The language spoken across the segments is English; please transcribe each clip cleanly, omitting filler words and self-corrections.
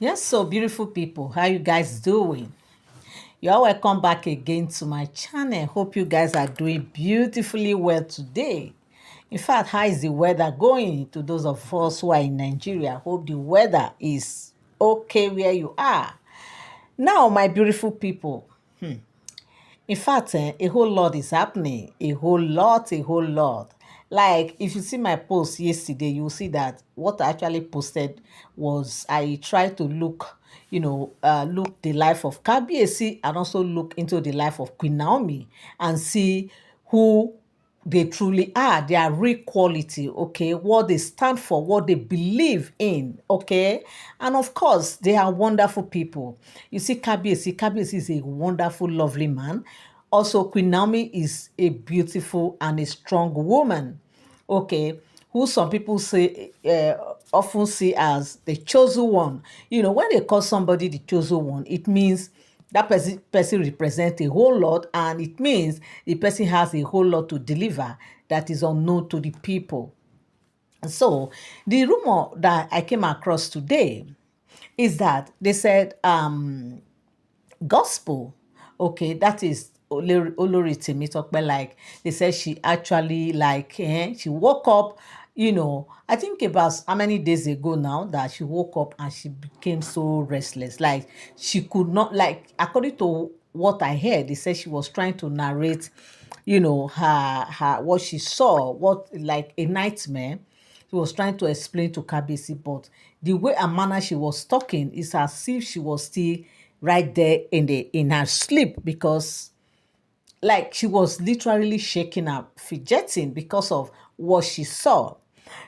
Yes, so beautiful people, how you guys doing? You're welcome back again to my channel. Hope you guys are doing beautifully well today. In fact, how is the weather going to those of us who are in Nigeria? Hope the weather is okay where you are. Now, my beautiful people, in fact, a whole lot is happening. A whole lot. Like, if you see my post yesterday, you'll see that what I actually posted was I tried to look, look the life of Kabiesi and also look into the life of Queen Naomi and see who they truly are, their real quality, okay, what they stand for, what they believe in, okay. And of course, they are wonderful people. You see, Kabiesi is a wonderful, lovely man. Also, Queen Naomi is a beautiful and a strong woman, okay, who some people say often see as the chosen one. When they call somebody the chosen one, it means that person represents a whole lot, and it means the person has a whole lot to deliver that is unknown to the people. So the rumor that I came across today is that they said gospel, okay, that is Olori Temitope, like they said she actually she woke up, I think about how many days ago now that she woke up and she became so restless, like she could not, like, according to what I heard, they said she was trying to narrate, her what she saw, what, like a nightmare. She was trying to explain to Kabisi, but the way and manner she was talking is as if she was still right there in her sleep, because like she was literally shaking up, fidgeting because of what she saw.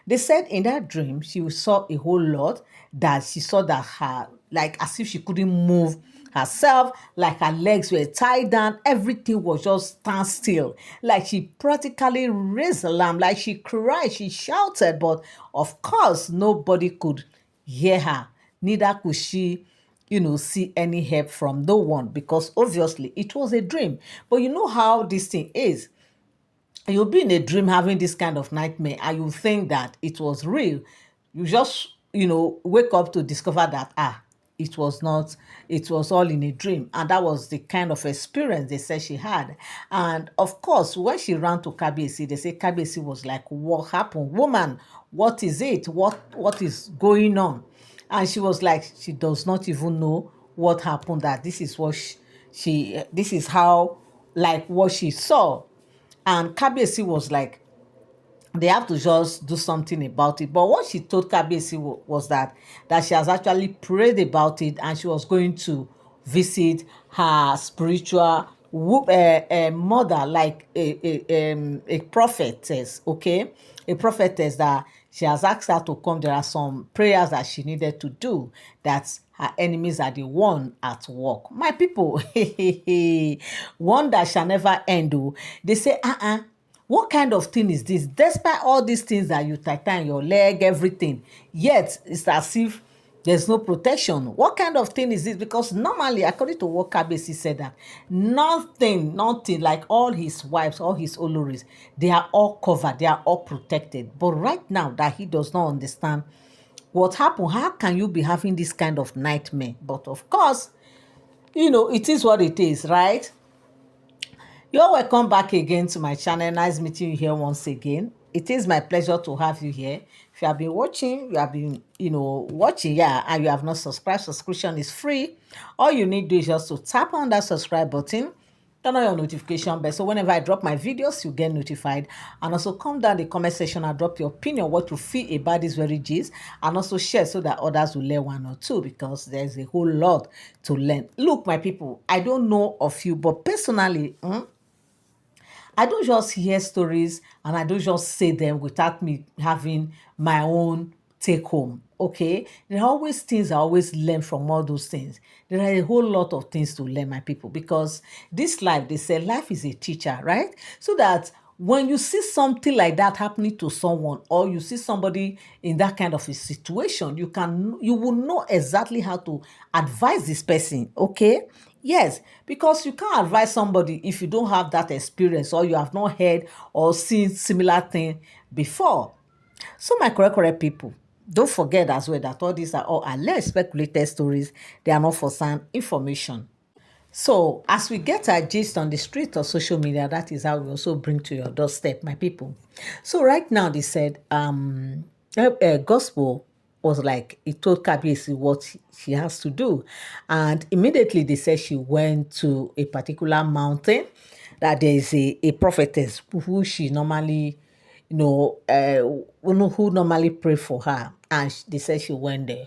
They said in that dream she saw a whole lot, that she saw that her, like as if she couldn't move herself, like her legs were tied down, everything was just stand still, like she practically raised alarm, like she cried, she shouted, but of course nobody could hear her, neither could she see any help from no one, because obviously it was a dream. But you know how this thing is. You'll be in a dream having this kind of nightmare and you think that it was real. You just, wake up to discover that, it was not, it was all in a dream. And that was the kind of experience they said she had. And of course, when she ran to Kabesi, they say Kabesi was like, what happened? Woman, what is it? What is going on? And she was like, she does not even know what happened, that this is what this is how, like, what she saw. And Kabiyesi was like, they have to just do something about it. But what she told Kabiyesi was that she has actually prayed about it, and she was going to visit her spiritual mother, like a prophetess, okay? A prophetess that she has asked her to come. There are some prayers that she needed to do, that her enemies are the one at work. My people, one that shall never end. Oh. They say, what kind of thing is this? Despite all these things that you tighten your leg, everything, yet it's as if there's no protection. What kind of thing is this? Because normally, according to what Kabesi said, that nothing, like all his wives, all his oloris, they are all covered, they are all protected. But right now that he does not understand what happened, how can you be having this kind of nightmare? But of course, it is what it is, right? You're welcome back again to my channel. Nice meeting you here once again. It is my pleasure to have you here. If you have been watching, you have been, watching, yeah, and you have not subscribed, subscription is free. All you need to do is just to tap on that subscribe button, turn on your notification bell, so whenever I drop my videos, you get notified. And also come down the comment section and drop your opinion, what you feel about this very gist, and also share so that others will learn one or two, because there's a whole lot to learn. Look, my people, I don't know of you, but personally, I don't just hear stories and I don't just say them without me having my own take home. Okay, there are always things I always learn from all those things. There are a whole lot of things to learn, my people, because this life, they say life is a teacher, right? So that when you see something like that happening to someone, or you see somebody in that kind of a situation, you will know exactly how to advise this person. Okay, yes, because you can't advise somebody if you don't have that experience, or you have not heard or seen similar thing before. So my correct people, Don't forget as well that all these are all alleged speculated stories. They are not for sound information. So, as we get our gist on the street or social media, that is how we also bring to your doorstep, my people. So, right now, they said, gospel was like, it told Kabiyesi what she has to do. And immediately they said she went to a particular mountain, that there is a prophetess who she normally, who normally pray for her. And they said she went there.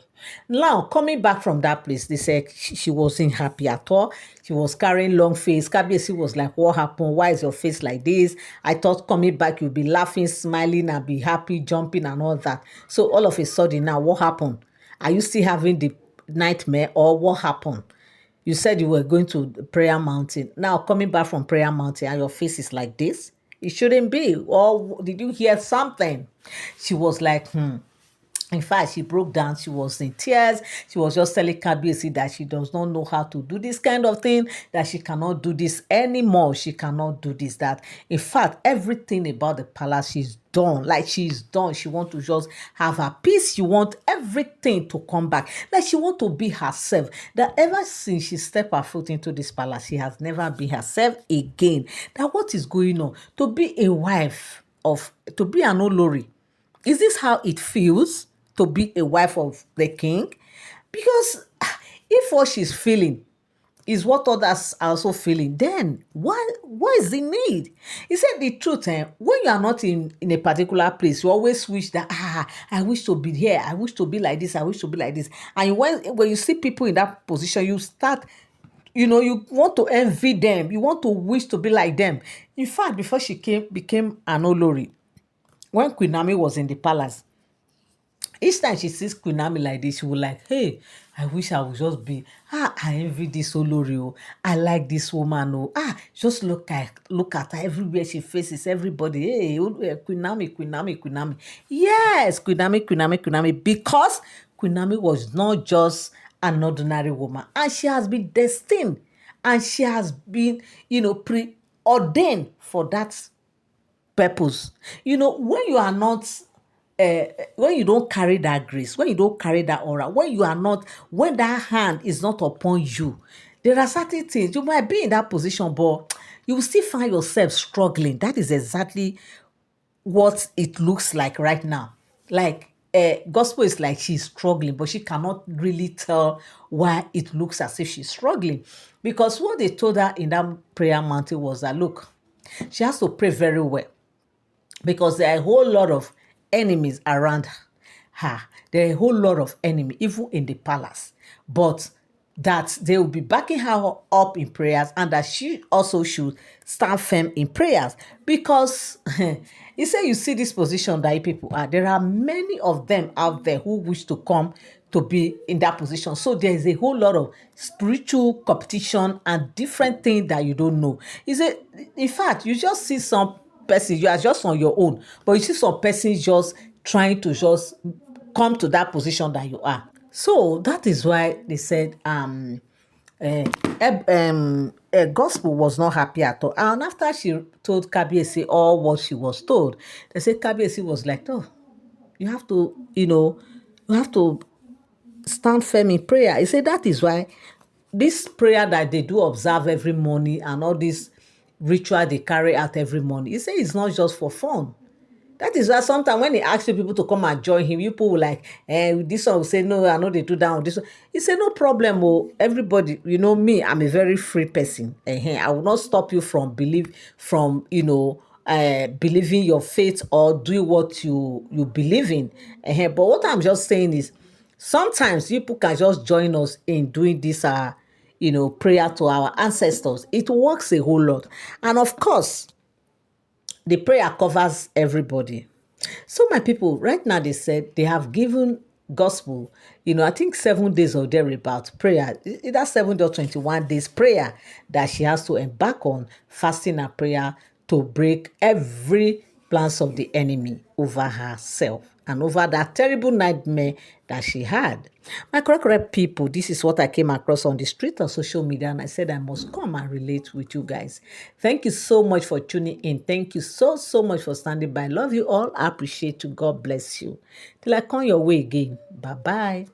Now, coming back from that place, they said she wasn't happy at all. She was carrying long face. Kabiyesi was like, what happened? Why is your face like this? I thought coming back, you'd be laughing, smiling, and be happy, jumping, and all that. So all of a sudden now, what happened? Are you still having the nightmare, or what happened? You said you were going to prayer mountain. Now coming back from prayer mountain and your face is like this? It shouldn't be. Or did you hear something? She was like, In fact, she broke down. She was in tears. She was just telling Kabiyesi that she does not know how to do this kind of thing, that she cannot do this anymore. She cannot do this, that. In fact, everything about the palace, she's done. Like, she's done. She want to just have her peace. She want everything to come back. Like, she want to be herself. That ever since she stepped her foot into this palace, she has never been herself again. That what is going on? To be a wife to be an Olori, is this how it feels to be a wife of the king? Because if what she's feeling is what others are also feeling, then why is the need? He said the truth, when you are not in a particular place, you always wish that, I wish to be here, I wish to be like this, I wish to be like this. And when you see people in that position, you start, you want to envy them, you want to wish to be like them. In fact, before she became an Olori, when Queen Naomi was in the palace, each time she sees Queen Naomi like this, she will like, hey, I wish I would just be, I envy this Olori, oh. I like this woman, oh. Just look at her everywhere she faces, everybody. Hey, Queen Naomi, Queen Naomi, Queen Naomi. Yes, Queen Naomi, Queen Naomi, Queen Naomi, because Queen Naomi was not just an ordinary woman, and she has been destined, and she has been, preordained for that purpose. When you are not, when you don't carry that grace, when you don't carry that aura, when that hand is not upon you, there are certain things you might be in that position, but you will still find yourself struggling. That is exactly what it looks like right now. Like, gospel is like she's struggling, but she cannot really tell why it looks as if she's struggling. Because what they told her in that prayer mountain was that, look, she has to pray very well, because there are a whole lot of enemies around her. There are a whole lot of enemies, even in the palace. But that they will be backing her up in prayers, and that she also should stand firm in prayers. Because he said, you see this position that people are, there are many of them out there who wish to come to be in that position. So there is a whole lot of spiritual competition and different things that you don't know. He said, in fact, you just see some person, you are just on your own, but you see some persons just trying to just come to that position that you are. So that is why they said gospel was not happy at all. And after she told Kabiyesi all what she was told, they said Kabiyesi was like, oh, you have to, you have to stand firm in prayer. He said that is why this prayer that they do observe every morning, and all this ritual they carry out every morning, he said it's not just for fun. That is why sometimes when he asks people to come and join him, you people will like, this one will say, no, I know they do that on this one. He said, no problem, oh, everybody, me, I'm a very free person. I will not stop you from believing your faith or doing what you believe in. But what I'm just saying is, sometimes people can just join us in doing this, prayer to our ancestors. It works a whole lot. And of course, the prayer covers everybody. So my people, right now they said they have given gospel, I think 7 days or thereabout prayer, either 7 or 21 days prayer that she has to embark on, fasting and prayer, to break every plans of the enemy over herself. and over that terrible nightmare that she had. My correct, correct people, this is what I came across on the street of social media, and I said I must come and relate with you guys. Thank you so much for tuning in. Thank you so, so much for standing by. Love you all. I appreciate you. God bless you. Till I come your way again. Bye bye.